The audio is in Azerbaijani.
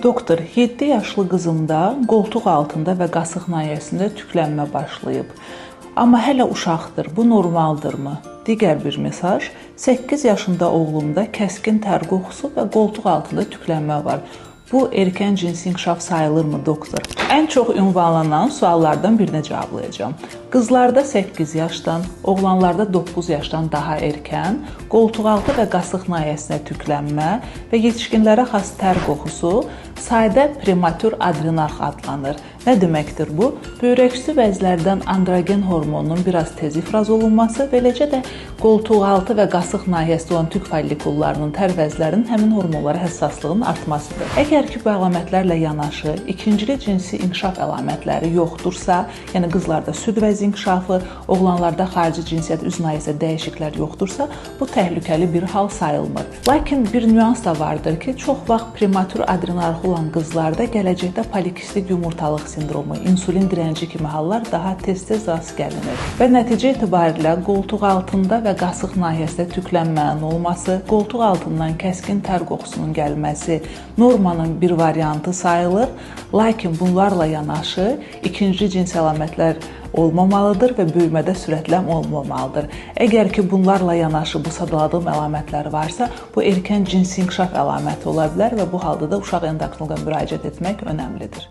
Doktor, 7 yaşlı qızımda qoltuq altında və qasıq nahiyəsində tüklənmə başlayıb. Amma hələ uşaqdır, bu normaldırmı? Digər bir mesaj, 8 yaşında oğlumda kəskin tər qoxusu və qoltuq altında tüklənmə var. Bu erkən cinsi inkişaf sayılırmı, doktor? Ən çox ünvanlanan suallardan birinə cavablayacağam. Qızlarda 8 yaşdan, oğlanlarda 9 yaşdan daha erkən, qoltuqaltı və qasıq nahiyəsinə tüklənmə və yetişkinlərə xas tər qoxusu sadə prematur adrenarx adlanır. Nə deməkdir bu? Böyrəküstü vəzlərdən androgen hormonunun biraz tez ifraz olunması, beləcə də qoltuqaltı və qasıq nahiyəsində olan tük follikullarının, tər vəzlərinin həmin hormonlara həssaslığının artmasıdır. Əgər ki, bu əlamətlərlə yanaşı ikincili cinsi inkişaf əlamətləri yoxdursa, yəni qızlarda süd vəzi inkişafı, oğlanlarda xarici cinsiyyət üz nahiyəsində dəyişikliklər yoxdursa, bu təhlükəli bir hal sayılmır. Lakin bir nüans da vardır ki, çox vaxt prematur adrenarx olan qızlarda gələcəkdə polikistik yumurtalıq sindromu, insulin dirənci kimi hallar daha tez-tez rast gəlinir. Və nəticə etibarilə qoltuq altında və qasıq nahiyəsində tüklənmənin olması, qoltuq altından kəskin tər qoxusunun gəlməsi normanın bir variantı sayılır. Lakin bunlarla yanaşı ikinci cinsi əlamətlər olmamalıdır və böyümədə sürətləm olmamalıdır. Əgər ki, bunlarla yanaşı bu sadaladığım əlamətlər varsa, bu erkən cinsi inkişaf əlaməti ola bilər və bu halda da uşaq endokrinoloqa müraciət etmək önəmlidir.